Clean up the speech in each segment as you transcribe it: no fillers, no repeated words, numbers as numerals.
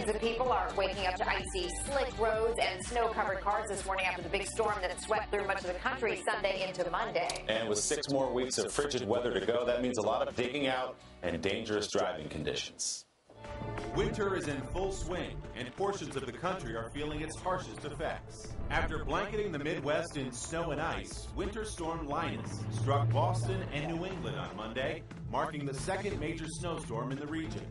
Millions of people are waking up to icy, slick roads and snow-covered cars this morning after the big storm that swept through much of the country Sunday into Monday. And with 6 more weeks of frigid weather to go, that means a lot of digging out and dangerous driving conditions. Winter is in full swing, and portions of the country are feeling its harshest effects. After blanketing the Midwest in snow and ice, Winter Storm Linus struck Boston and New England on Monday, marking the second major snowstorm in the region.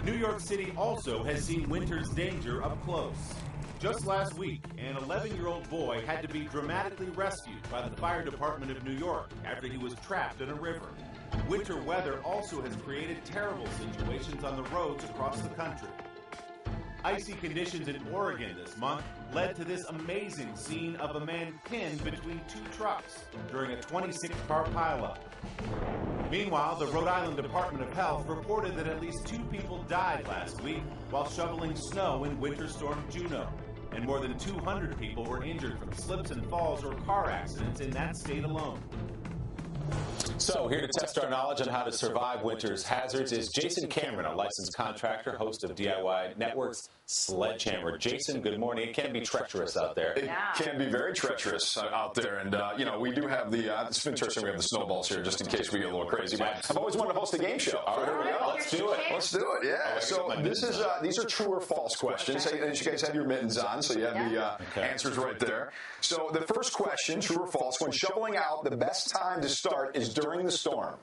New York City also has seen winter's danger up close. Just last week, an 11-year-old boy had to be dramatically rescued by the fire department of New York after he was trapped in a river. Winter weather also has created terrible situations on the roads across the country. Icy conditions in Oregon this month led to this amazing scene of a man pinned between 2 trucks during a 26-car pileup. Meanwhile, the Rhode Island Department of Health reported that at least 2 people died last week while shoveling snow in Winter Storm Juno, and more than 200 people were injured from slips and falls or car accidents in that state alone. So here to test our knowledge on how to survive winter's hazards is Jason Cameron, a licensed contractor, host of DIY Network's Sledgehammer. Jason, good morning. It can be treacherous out there. It can be very treacherous out there. And, we do have it's interesting we have the snowballs here just in case we get a little crazy. But I've always wanted to host a game show. All right, let's do it. Let's do it, yeah. So these are true or false questions. As you guys have your mittens on, so you have the answers right there. So the first question, true or false, when shoveling out, the best time to start is during the storm.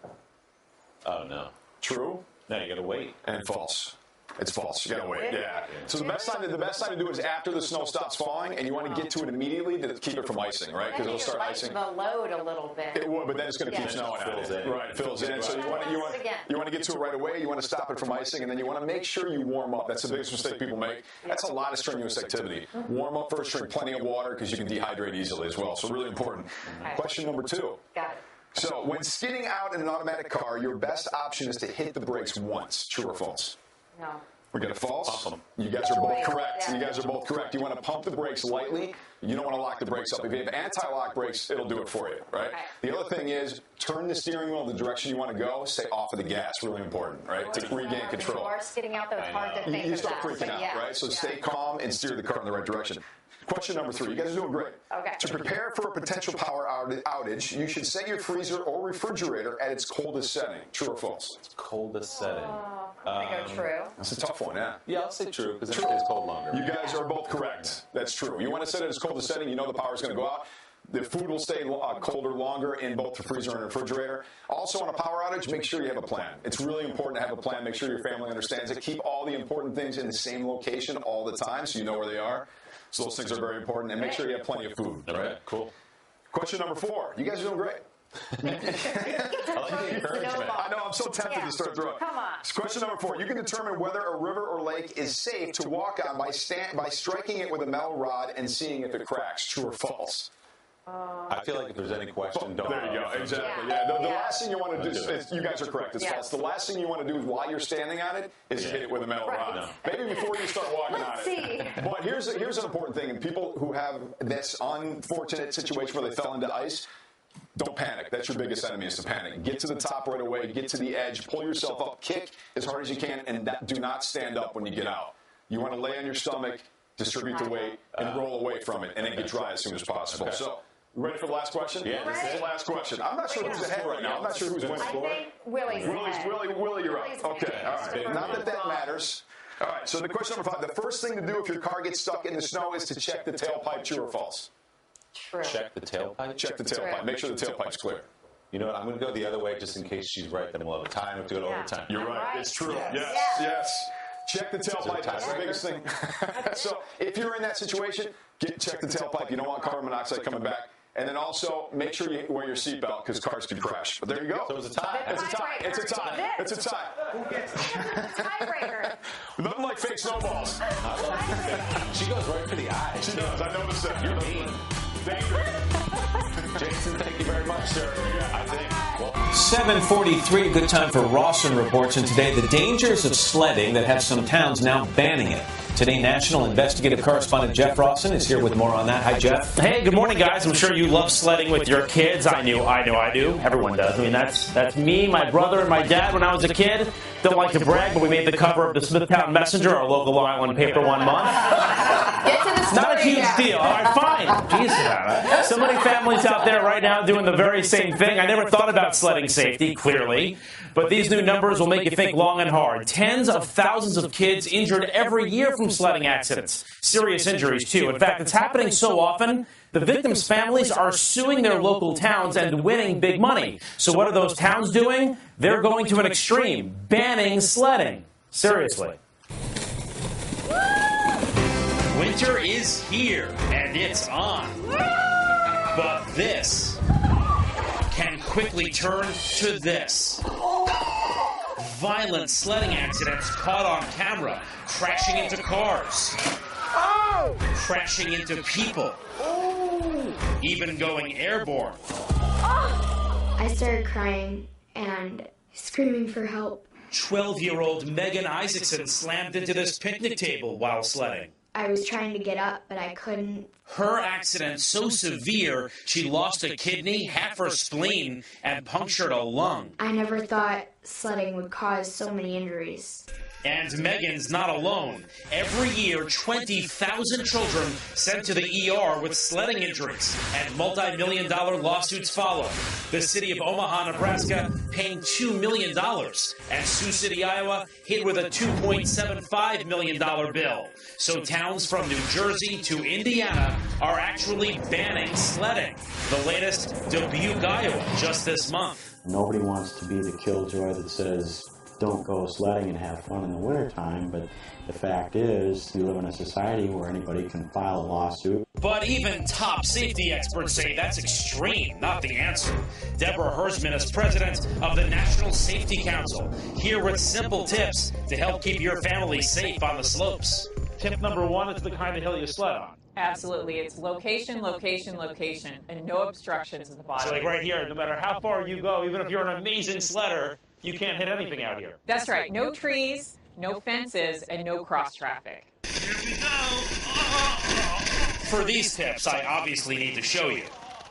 Oh, no. True? No, you got to wait. And false. It's false. You got to wait. Yeah. So the best time to do it is after the snow stops falling, and you want to get to it immediately to keep it from icing, right? Because it'll start icing. The load a little bit. It would, but then it's going to keep snowing out. Right, it fills in. So you want to get to it right away. You want to stop it from icing, and then you want to make sure you warm up. That's the biggest mistake people make. That's a lot of strenuous activity. Warm up first. Drink plenty of water because you can dehydrate easily as well. So really important. Question number 2. Got it. So when skidding out in an automatic car, your best option is to hit the brakes once. True or false? No. We got a false? You guys are both correct. You guys are both correct. You want to pump the brakes lightly. You don't want to lock the brakes up. If you have anti-lock brakes, it'll do it for you, right? The other thing is turn the steering wheel in the direction you want to go. Stay off of the gas. Really important, right? To regain control. When you are skidding out, though, it's hard to think You start freaking out, right? So stay calm and steer the car in the right direction. Question number 3. You guys are doing great. Okay. To prepare for a potential power outage, you should set your freezer or refrigerator at its coldest setting. True or false? Coldest setting. I go true. That's a tough one, yeah. Yeah, I'll say true because it stays cold longer. You guys are both correct. That's true. You want to set it at its coldest setting. You know the power's going to go out. The food will stay colder longer in both the freezer and refrigerator. Also, on a power outage, make sure you have a plan. It's really important to have a plan. Make sure your family understands it. Keep all the important things in the same location all the time so you know where they are. So those things are very important. And make sure you have plenty of food. All right? Cool. Question number 4. You guys are doing great. I like the encouragement. I know, I'm so tempted to start throwing. Come on. Question number 4. You can determine whether a river or lake is safe to walk on by striking it with a metal rod and seeing if it cracks. True or false? I feel like if there's any question, don't. There you go. Exactly. Yeah. The last thing you want to do is, you guys are correct. It's false. The last thing you want to do is while you're standing on it is hit it with a metal rod. No. Maybe before you start walking on it. But here's an important thing. And people who have this unfortunate situation where they fell into ice, don't panic. That's your biggest enemy is to panic. Get to the top right away. Get to the edge. Pull yourself up. Kick as hard as you can. And do not stand up when you get out. You want to lay on your stomach, distribute the weight, and roll away from it, and then get dry as soon as possible. So, ready for the last question? Yeah. This is the last question. I'm not sure who's ahead right now. I'm not sure who's winning. I think Willie's ahead. Willie, you're up. Okay, all right. Not that matters. All right, so the question number 5. The first thing to do if your car gets stuck in the snow is to check the tailpipe. True or false? True. Check the tailpipe? Check the tailpipe. Make sure the tailpipe's clear. You know what? I'm going to go the other way just in case she's right. Then we'll have time. We'll do it overtime. You're right. It's true. Yes. Check the tailpipe. That's the biggest thing. So if you're in that situation, check the tailpipe. You don't want carbon monoxide coming back. And then also make sure you wear your seatbelt because cars can crash. But there you go. So it's a tie. It's a tie. It's a tie. It's a tie. Who gets tiebreaker? Nothing like fake snowballs. She goes right for the eyes. She does. I noticed that. You're mean. Thank you. Jason, thank you very much, sir. I think. 7:43, good time for Rawson reports. And today, the dangers of sledding that have some towns now banning it. Today, national investigative correspondent Jeff Rawson is here with more on that. Hi, Jeff. Hey, good morning, guys. I'm sure you love sledding with your kids. I do. Everyone does. I mean, that's me, my brother, and my dad when I was a kid. Don't like to brag, but we made the cover of the Smithtown Messenger, our local Long Island paper, one month. Get to the story. Not a huge deal. All right, fine. Jeez, so many families out there right now doing the very same thing. I never thought about sledding safety, clearly. But these new numbers will make you think long and hard. Tens of thousands of kids injured every year from sledding accidents. Serious injuries, too. In fact, it's happening so often, the victims' families are suing their local towns and winning big money. So what are those towns doing? They're going to an extreme, banning sledding. Seriously. Winter is here, and it's on. But this can quickly turn to this. Violent sledding accidents caught on camera, crashing into cars, crashing into people, even going airborne. I started crying and screaming for help. 12-year-old Megan Isaacson slammed into this picnic table while sledding. I was trying to get up, but I couldn't. Her accident so severe, she lost a kidney, half her spleen, and punctured a lung. I never thought sledding would cause so many injuries. And Megan's not alone. Every year, 20,000 children sent to the ER with sledding injuries, and multi-million-dollar lawsuits follow. The city of Omaha, Nebraska, paying $2 million, and Sioux City, Iowa, hit with a $2.75 million bill. So towns from New Jersey to Indiana are actually banning sledding. The latest, Dubuque, Iowa, just this month. Nobody wants to be the killjoy that says, don't go sledding and have fun in the wintertime, but the fact is, we live in a society where anybody can file a lawsuit. But even top safety experts say that's extreme, not the answer. Deborah Hersman is president of the National Safety Council, here with simple tips to help keep your family safe on the slopes. Tip number one is the kind of hill you sled on. Absolutely. It's location, location, location, and no obstructions at the bottom. So like right here, no matter how far you go, even if you're an amazing sledder, you can't hit anything out here. That's right. No trees, no fences, and no cross traffic. Here we go. For these tips, I obviously need to show you.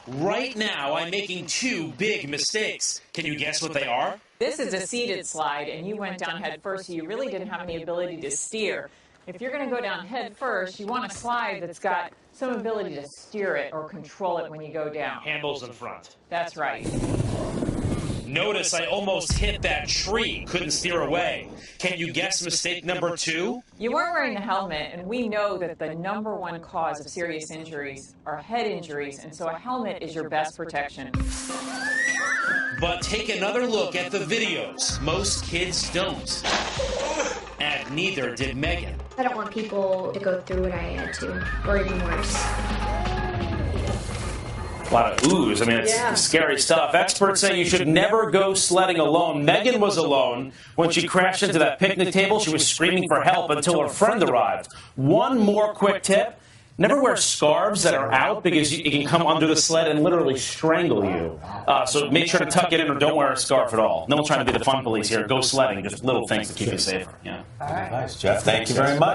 Right now, I'm making two big mistakes. Can you guess what they are? This is a seated slide, and you went down head first, so you really didn't have any ability to steer. If you're going to go down head first, you want a slide that's got some ability to steer it or control it when you go down. Handles in front. That's right. Notice I almost hit that tree, couldn't steer away. Can you guess mistake number two? You weren't wearing the helmet, and we know that the number one cause of serious injuries are head injuries, and so a helmet is your best protection. But take another look at the videos. Most kids don't. And neither did Megan. I don't want people to go through what I had to, or even worse. A lot of ooze. I mean, it's scary stuff. Experts say you should never go sledding alone. Megan was alone. When she crashed into that picnic table, she was screaming for help until her friend arrived. One more quick tip. Never wear scarves that are out because it can come under the sled and literally strangle you. So make sure to tuck it in or don't wear a scarf at all. No one's trying to be the fun police here. Go sledding. Just little things to keep you safer. Yeah. All right. Nice, Jeff. Thank you very much.